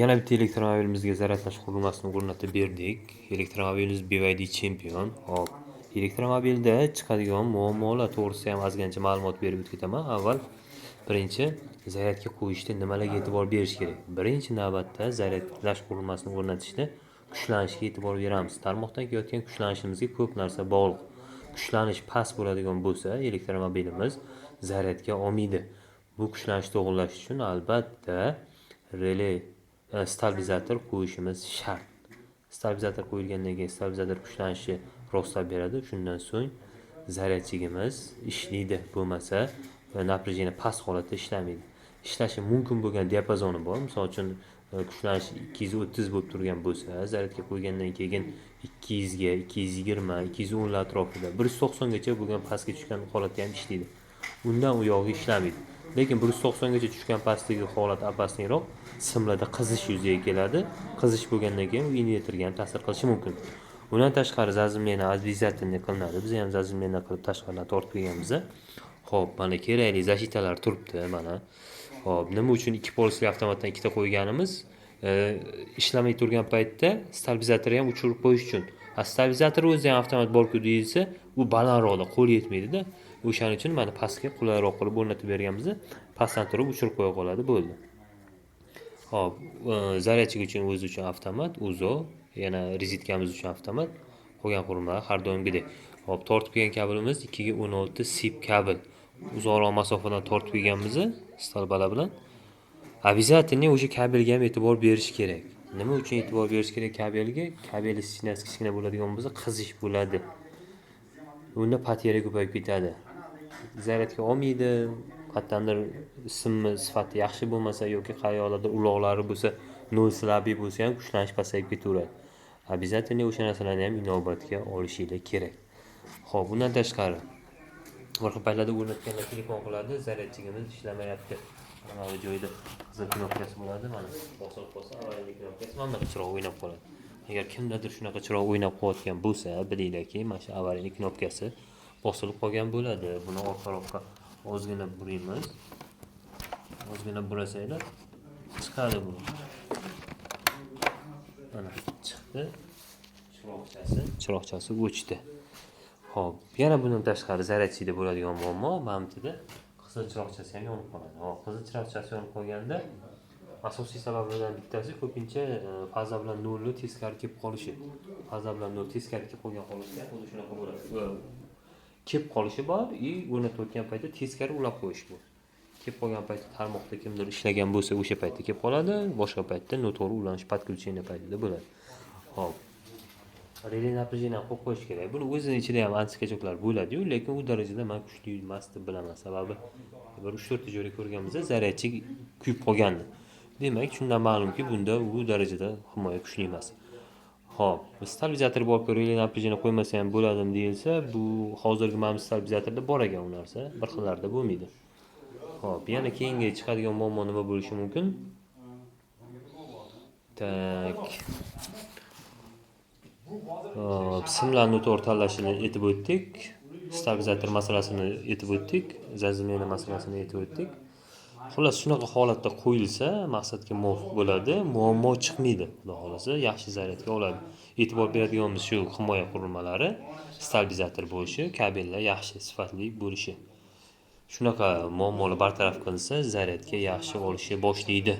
Yana bitta elektromobilimizga zaryadlash qurilmasini o'rnatib berdik. Elektromobilimiz BYD Champion. Hop. Elektromobilda chiqadigan muammolar to'g'risida ham ozgancha ma'lumot berib ketaman. Avval birinchi zaryadga qo'yishda nimalarga e'tibor berish kerak? Birinchi navbatda zaryadlash qurilmasini o'rnatishda kuchlanishiga e'tibor beramiz. Tarmoqdan kelayotgan kuchlanishimizga ko'p narsa bog'liq. Kuchlanish past bo'ladigan bo'lsa, elektromobilimiz zaryadga olmaydi. Bu kuchlanishni to'g'irlash uchun albatta relay stabilizator qo'yishimiz shart. Stabilizator qo'yilgandan keyin stabilizator kuchlanishi rostlab beradi. Shundan so'ng zaryadchigimiz ishlaydi. Bo'lmasa напряжение past holatda ishlamaydi. Ishlashi mumkin bo'lgan diapazoni bor. Misol uchun kuchlanish 230 bo'lib turgan bo'lsa, zaryadga qo'ygandan keyin 200 ga, 220, 210 lar atrofida 190 gacha bo'lgan pastga tushgan holatda ham ishlaydi. Undan u yog'i ishlamaydi. Lekin 190 gacha tushgan pastdagi holat opasniyroq, simlarda qizish yuzaga keladi. Qizish bo'lgandan keyin u invertorga ham ta'sir qilishi mumkin. Undan tashqari zazimleni обязательно qilinadi. Biz ham zazimleni qilib tashqaridan tortib qo'yganmiz. Xo'p, mana kerakli zashitalar turibdi mana. Xo'p, nima uchun ikki polosli avtomatdan ikkita qo'yganimiz? Ishlamay turgan paytda stabilizatorni ham o'chirib qo'yish uchun. Stabilizator o'zi ham avtomat borku deyilsa, u balandroqda qo'l yetmaydi-da. O'shaning uchun mana pastga qulayroq qilib o'rnatib berganmiz. Pastdan turib o'chirib qo'ya qoladi, bo'ldi. Hop, zaryadchik uchun o'zi uchun avtomat, uzo, yana rezitkamiz uchun avtomat. Qolgan qurilmalar har doimgidek. Hop, tortib kelgan kabelimiz 2 ga 16 sip kabel. Uzoqroq masofadan tortib kelganmiz, stolbalar bilan. Обязательно o'sha kabelga ham e'tibor berish kerak. Nima uchun e'tibor berish kerak kabelga? Kabelni sinasi kichkina bo'ladigan bo'lsa, qizish bo'ladi. Unda poterya ko'payib ketadi. Zaryadga olmaydi, qattandir simmi sifati yaxshi bo'lmasa yoki qayoqlarda uloqlari bo'lsa, no'slabi bo'lsa ham kuchlanish pasayib ketaveradi. Обязательно o'sha narsalarni ham inobatga olishingiz kerak. Xo'p, bundan tashqari bir xil paytlarda o'rnatganlar telefon qiladi, zaryadchigimiz ishlamayapti. Mana bu joyda qizil knopkasi bo'ladi, mana bosib qo'ysa avvalgi knopkasi mana chiroq o'ynab qoladi. Agar kimdadir shunaqa chiroq o'ynab qo'yotgan bo'lsa, bilinglarki, mana shu avvalgi knopkasi bosilib qolgan bo'ladi. Buni orqa-roqqa ozgina buraymiz. Ozgina burasanglar chiqadi bu. Mana chiqdi. Chiroqchasi o'chdi. Xo'p, yana bundan tashqari zaryadchida bo'ladigan muammo mamtida qizil chiroqchasi ham yonib qoladi. Hop, qizil chiroqchasi yonib qolganda asosiy sabablardan bittasi ko'pincha faza bilan nolni teskari kelib qolishi. Faza bilan nol teskari kelib qolgan holatda xuddi shunaqa bo'ladi. Kelib qolishi bor, o'rnatib o'tgan paytda teskari ulab qo'yish bu. Kelib qolgan paytda tarmoqda kimdir ishlagan bo'lsa, o'sha paytda kelib qoladi, boshqa paytda noto'g'ri ulanish подключение paytida bo'ladi. Hop. Relay напряжение qo'yib qo'yish kerak. Buni o'zini ichida ham antikachoklar bo'ladi-yu, lekin u darajada men kuchli emas deb bilaman. Sababi bir 3-4 ta joyda ko'rganimizda zaryadchik kuyib qolgandi. Demak, shundan ma'lumki, bunda u darajada himoya kuchli emas. Xo'p, stabilizator borib relay напряжение qo'ymasa ham bo'ladimi deyilsa, bu hozirgi mana bu stabilizatorda bor ekan u narsa, bir xillarda bo'lmaydi. Xo'p, yana keyingi chiqadigan muammo nima bo'lishi mumkin? Tak. Simlarni to'g'ri tanlashini aytib o'tdik. Stabilizator masalasini aytib o'tdik. Zazimleni masalasini aytib o'tdik. Xullas, shunaqa holatda qo'yilsa, maqsadga muvofiq bo'ladi, muammo chiqmaydi. Xudo xolasa, yaxshi zaryadga oladi. E'tibor beradiganimiz shu himoya qurilmalari, stabilizator bo'lishi, kabellar yaxshi, sifatli bo'lishi. Shunaqa muammolar bartaraf qilinsa, zaryadga yaxshi olishi boshlaydi.